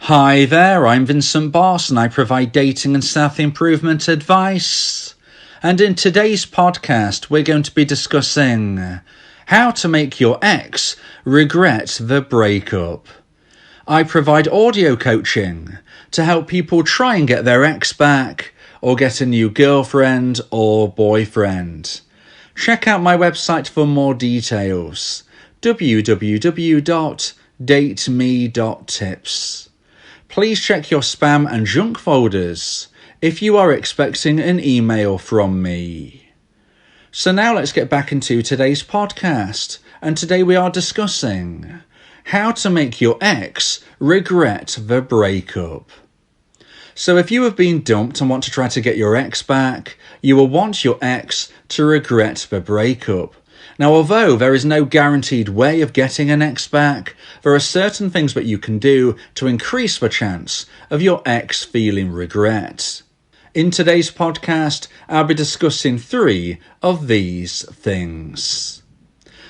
Hi there, I'm Vincent Boss and I provide dating and self-improvement advice. And in today's podcast, we're going to be discussing how to make your ex regret the breakup. I provide audio coaching to help people try and get their ex back or get a new girlfriend or boyfriend. Check out my website for more details, www.dateme.tips. Please check your spam and junk folders if you are expecting an email from me. So now let's get back into today's podcast, and today we are discussing how to make your ex regret the breakup. So if you have been dumped and want to try to get your ex back, you will want your ex to regret the breakup. Now, although there is no guaranteed way of getting an ex back, there are certain things that you can do to increase the chance of your ex feeling regret. In today's podcast, I'll be discussing 3 of these things.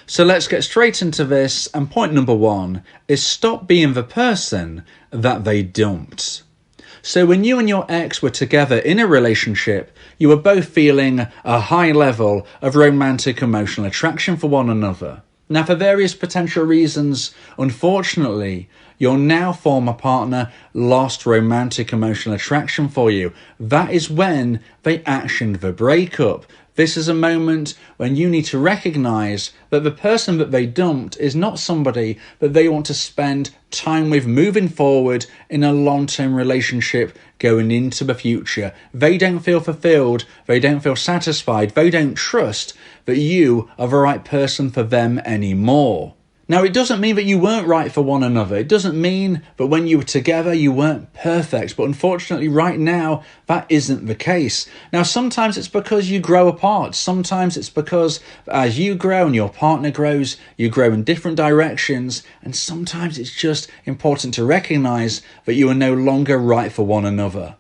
So let's get straight into this, and point number 1 is stop being the person that they dumped. So when you and your ex were together in a relationship, you were both feeling a high level of romantic emotional attraction for one another. Now, for various potential reasons, unfortunately, your now former partner lost romantic emotional attraction for you. That is when they actioned the breakup. This is a moment when you need to recognise that the person that they dumped is not somebody that they want to spend time with moving forward in a long-term relationship going into the future. They don't feel fulfilled, they don't feel satisfied, they don't trust that you are the right person for them anymore. Now, it doesn't mean that you weren't right for one another. It doesn't mean that when you were together you weren't perfect. But unfortunately, right now, that isn't the case. Now, sometimes it's because you grow apart. Sometimes it's because as you grow and your partner grows, you grow in different directions. And sometimes it's just important to recognise that you are no longer right for one another.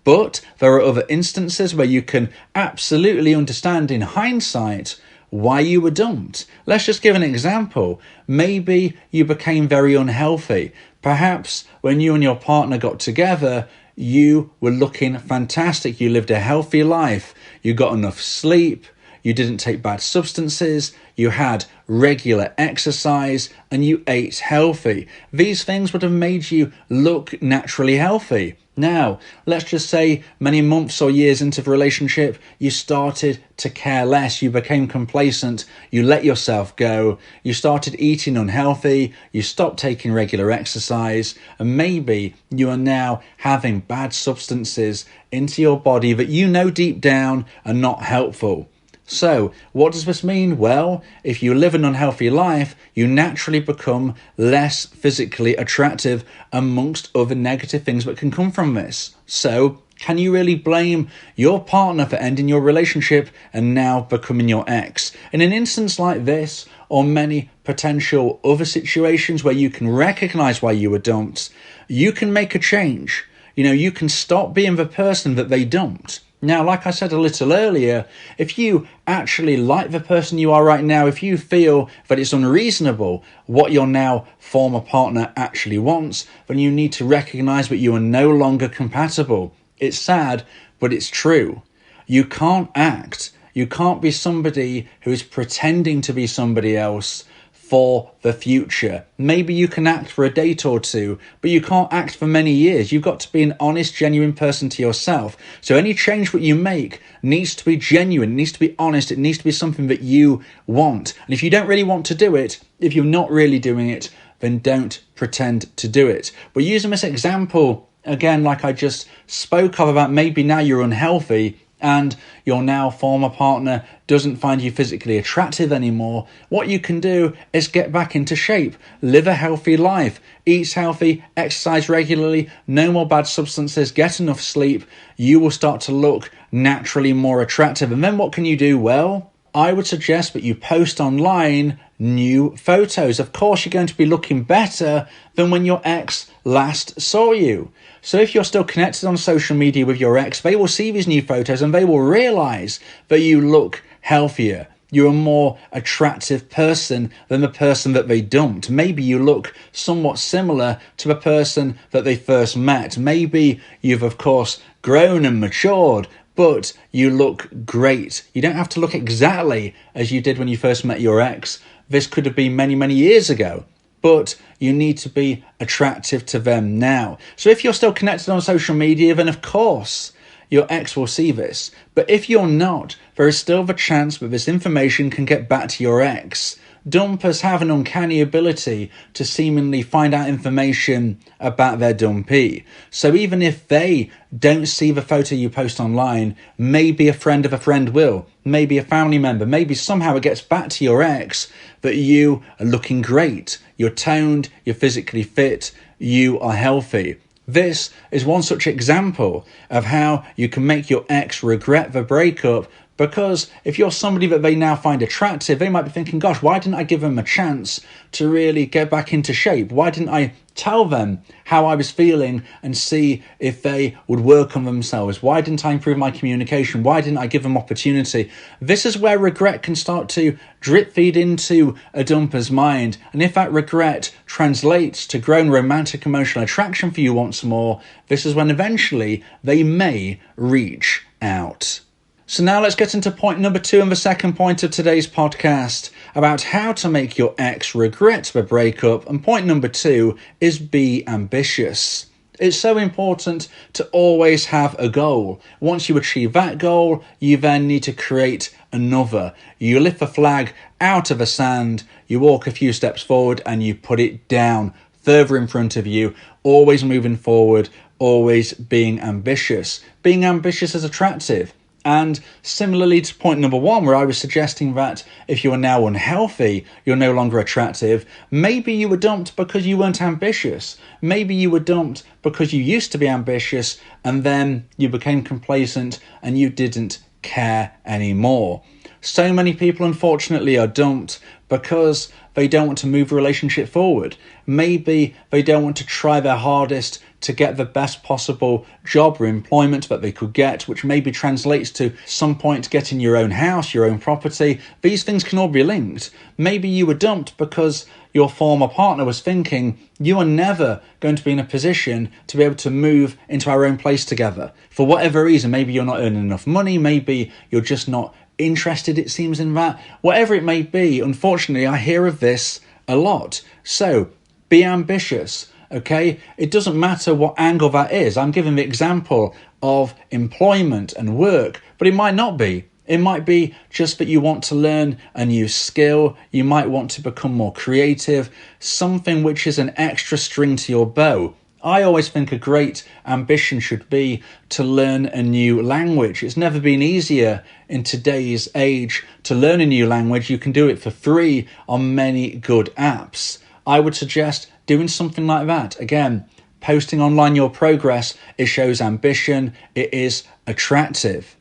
But there are other instances where you can absolutely understand in hindsight why you were dumped. Let's just give an example. Maybe you became very unhealthy. Perhaps when you and your partner got together, you were looking fantastic. You lived a healthy life. You got enough sleep. You didn't take bad substances. You had regular exercise and you ate healthy. These things would have made you look naturally healthy. Now, let's just say many months or years into the relationship, you started to care less, you became complacent, you let yourself go, you started eating unhealthy, you stopped taking regular exercise, and maybe you are now having bad substances into your body that you know deep down are not helpful. So, what does this mean? Well, if you live an unhealthy life, you naturally become less physically attractive, amongst other negative things that can come from this. So, can you really blame your partner for ending your relationship and now becoming your ex? In an instance like this, or many potential other situations where you can recognise why you were dumped, you can make a change. You can stop being the person that they dumped. Now, like I said a little earlier, if you actually like the person you are right now, if you feel that it's unreasonable what your now former partner actually wants, then you need to recognise that you are no longer compatible. It's sad, but it's true. You can't act. You can't be somebody who is pretending to be somebody else for the future. Maybe you can act for a date or two, but you can't act for many years. You've got to be an honest, genuine person to yourself. So any change that you make needs to be genuine, needs to be honest, it needs to be something that you want. And if you don't really want to do it, if you're not really doing it, then don't pretend to do it. But using this example, again, like I just spoke of about maybe now you're unhealthy, and your now former partner doesn't find you physically attractive anymore, what you can do is get back into shape, live a healthy life, eat healthy, exercise regularly, no more bad substances, get enough sleep. You will start to look naturally more attractive. And then what can you do? Well, I would suggest that you post online new photos. Of course, you're going to be looking better than when your ex last saw you. So if you're still connected on social media with your ex, they will see these new photos and they will realise that you look healthier, you're a more attractive person than the person that they dumped. Maybe you look somewhat similar to the person that they first met. Maybe you've, of course, grown and matured, but you look great. You don't have to look exactly as you did when you first met your ex. This could have been many, many years ago, but you need to be attractive to them now. So if you're still connected on social media, then of course your ex will see this. But if you're not, there is still the chance that this information can get back to your ex. Dumpers have an uncanny ability to seemingly find out information about their dumpee. So even if they don't see the photo you post online, maybe a friend of a friend will, maybe a family member, maybe somehow it gets back to your ex that you are looking great, you're toned, you're physically fit, you are healthy. This is one such example of how you can make your ex regret the breakup, because if you're somebody that they now find attractive, they might be thinking, gosh, why didn't I give them a chance to really get back into shape? Why didn't I tell them how I was feeling and see if they would work on themselves? Why didn't I improve my communication? Why didn't I give them opportunity? This is where regret can start to drip feed into a dumper's mind. And if that regret translates to grown romantic emotional attraction for you once more, this is when eventually they may reach out. So now let's get into point number 2 and the second point of today's podcast about how to make your ex regret the breakup. And point number 2 is be ambitious. It's so important to always have a goal. Once you achieve that goal, you then need to create another. You lift the flag out of the sand, you walk a few steps forward and you put it down further in front of you, always moving forward, always being ambitious. Being ambitious is attractive. And similarly to point number 1, where I was suggesting that if you are now unhealthy, you're no longer attractive, maybe you were dumped because you weren't ambitious. Maybe you were dumped because you used to be ambitious and then you became complacent and you didn't care anymore. So many people, unfortunately, are dumped because they don't want to move the relationship forward. Maybe they don't want to try their hardest to get the best possible job or employment that they could get, which maybe translates to some point getting your own house, your own property. These things can all be linked. Maybe you were dumped because your former partner was thinking, you are never going to be in a position to be able to move into our own place together. For whatever reason, maybe you're not earning enough money, maybe you're just not interested, it seems, in that. Whatever it may be, unfortunately, I hear of this a lot. So, be ambitious. Okay, it doesn't matter what angle that is. I'm giving the example of employment and work, but it might not be. It might be just that you want to learn a new skill. You might want to become more creative, something which is an extra string to your bow. I always think a great ambition should be to learn a new language. It's never been easier in today's age to learn a new language. You can do it for free on many good apps. I would suggest doing something like that. Again, posting online your progress, it shows ambition, it is attractive.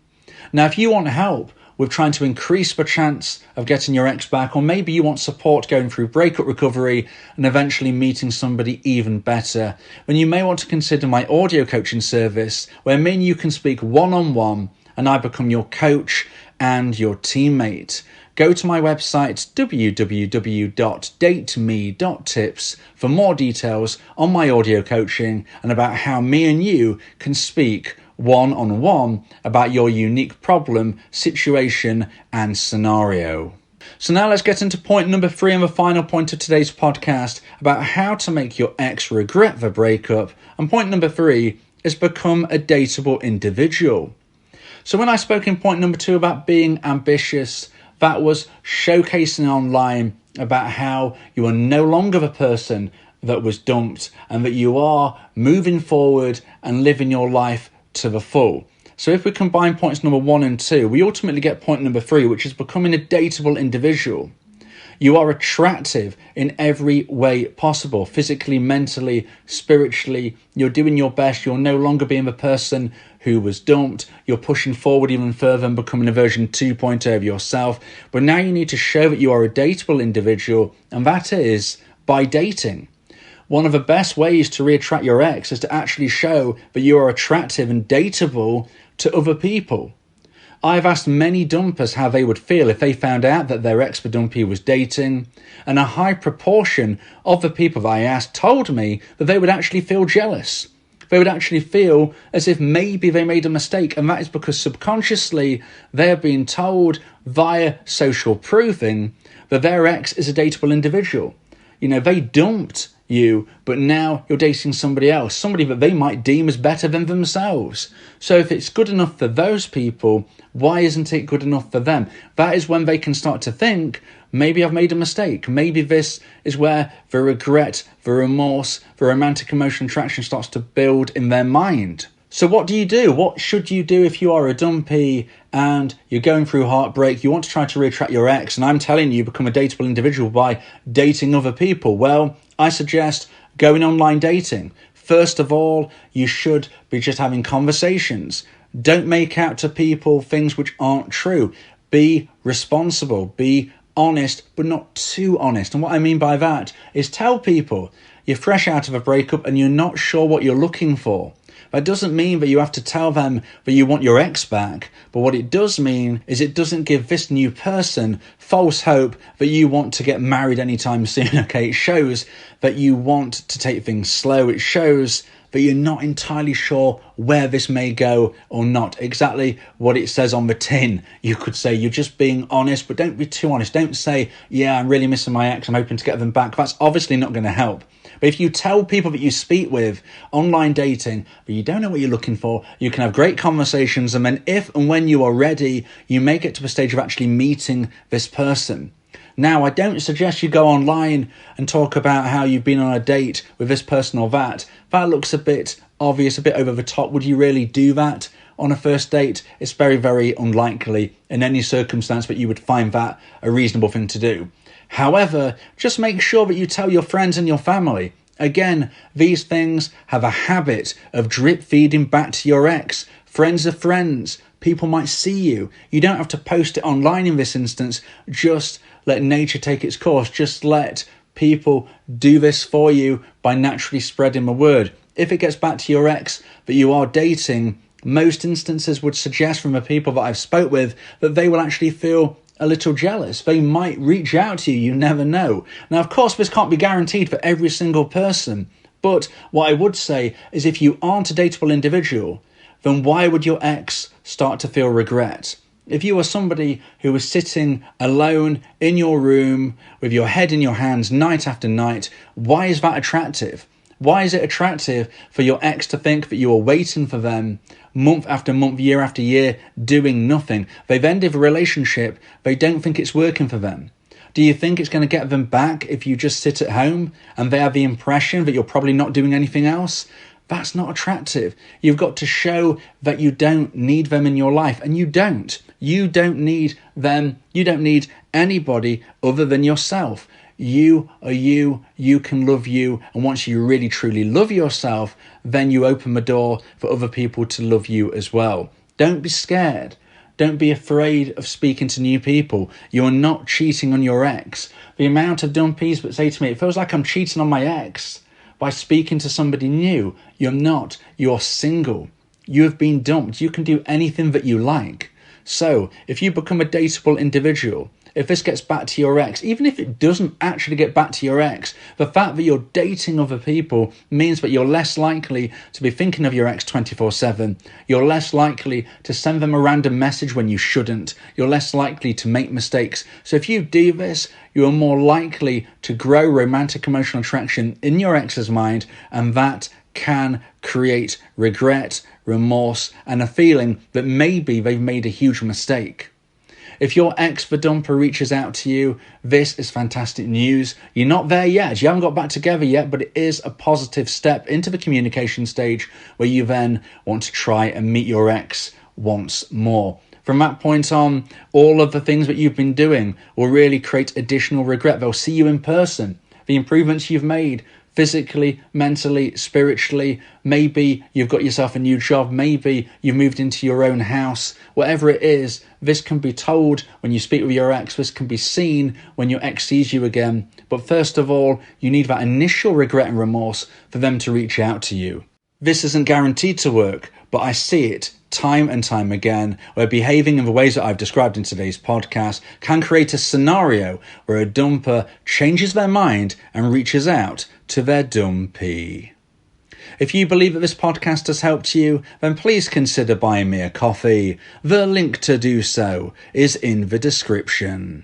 Now, if you want help with trying to increase the chance of getting your ex back, or maybe you want support going through breakup recovery and eventually meeting somebody even better, then you may want to consider my audio coaching service, where me and you can speak one-on-one and I become your coach and your teammate. Go to my website, www.dateme.tips, for more details on my audio coaching and about how me and you can speak one-on-one about your unique problem, situation, and scenario. So now let's get into point number 3 and the final point of today's podcast about how to make your ex regret the breakup. And point number 3 is become a dateable individual. So when I spoke in point number 2 about being ambitious, that was showcasing online about how you are no longer the person that was dumped and that you are moving forward and living your life to the full. So if we combine points number 1 and 2, we ultimately get point number 3, which is becoming a dateable individual. You are attractive in every way possible, physically, mentally, spiritually. You're doing your best. You're no longer being the person who was dumped. You're pushing forward even further and becoming a version 2.0 of yourself. But now you need to show that you are a dateable individual, and that is by dating. One of the best ways to reattract your ex is to actually show that you are attractive and dateable to other people. I've asked many dumpers how they would feel if they found out that their ex dumpee was dating, and a high proportion of the people that I asked told me that they would actually feel jealous. They would actually feel as if maybe they made a mistake, and that is because subconsciously they are being told via social proving that their ex is a dateable individual. They dumped you, but now you're dating somebody else, somebody that they might deem as better than themselves. So if it's good enough for those people, why isn't it good enough for them? That is when they can start to think, maybe I've made a mistake. Maybe this is where the regret, the remorse, the romantic emotional attraction starts to build in their mind. So what do you do? What should you do if you are a dumpee and you're going through heartbreak, you want to try to reattract your ex, and I'm telling you, become a dateable individual by dating other people? Well, I suggest going online dating. First of all, you should be just having conversations. Don't make out to people things which aren't true. Be responsible, be honest, but not too honest. And what I mean by that is tell people you're fresh out of a breakup and you're not sure what you're looking for. That doesn't mean that you have to tell them that you want your ex back, but what it does mean is it doesn't give this new person false hope that you want to get married anytime soon, okay? It shows that you want to take things slow. It shows that you're not entirely sure where this may go or not. Exactly what it says on the tin. You could say you're just being honest, but don't be too honest. Don't say, yeah, I'm really missing my ex, I'm hoping to get them back. That's obviously not going to help. But if you tell people that you speak with online dating, but you don't know what you're looking for, you can have great conversations, and then if and when you are ready, you may get to the stage of actually meeting this person. Now, I don't suggest you go online and talk about how you've been on a date with this person or that. That looks a bit obvious, a bit over the top. Would you really do that on a first date? It's very, very unlikely in any circumstance that you would find that a reasonable thing to do. However, just make sure that you tell your friends and your family. Again, these things have a habit of drip feeding back to your ex. Friends are friends. People might see you. You don't have to post it online in this instance. Just let nature take its course. Just let people do this for you by naturally spreading the word. If it gets back to your ex that you are dating, most instances would suggest from the people that I've spoke with that they will actually feel a little jealous. They might reach out to you, you never know. Now, of course, this can't be guaranteed for every single person, but what I would say is if you aren't a dateable individual, then why would your ex start to feel regret? If you are somebody who was sitting alone in your room with your head in your hands night after night, why is that attractive? Why is it attractive for your ex to think that you are waiting for them month after month, year after year, doing nothing? They've ended a relationship. They don't think it's working for them. Do you think it's going to get them back if you just sit at home and they have the impression that you're probably not doing anything else? That's not attractive. You've got to show that you don't need them in your life, and you don't. You don't need them. You don't need anybody other than yourself. You are you, you can love you, and once you really truly love yourself, then you open the door for other people to love you as well. Don't be scared. Don't be afraid of speaking to new people. You are not cheating on your ex. The amount of dumpees that say to me, it feels like I'm cheating on my ex by speaking to somebody new. You're not. You're single. You have been dumped. You can do anything that you like. So if you become a dateable individual, if this gets back to your ex, even if it doesn't actually get back to your ex, the fact that you're dating other people means that you're less likely to be thinking of your ex 24/7. You're less likely to send them a random message when you shouldn't. You're less likely to make mistakes. So if you do this, you are more likely to grow romantic emotional attraction in your ex's mind, and that can create regret, remorse, and a feeling that maybe they've made a huge mistake. If your ex, the dumper, reaches out to you, this is fantastic news. You're not there yet. You haven't got back together yet, but it is a positive step into the communication stage where you then want to try and meet your ex once more. From that point on, all of the things that you've been doing will really create additional regret. They'll see you in person. The improvements you've made physically, mentally, spiritually. Maybe you've got yourself a new job. Maybe you've moved into your own house. Whatever it is, this can be told when you speak with your ex. This can be seen when your ex sees you again. But first of all, you need that initial regret and remorse for them to reach out to you. This isn't guaranteed to work, but I see it time and time again where behaving in the ways that I've described in today's podcast can create a scenario where a dumper changes their mind and reaches out to their dumpee. If you believe that this podcast has helped you, then please consider buying me a coffee. The link to do so is in the description.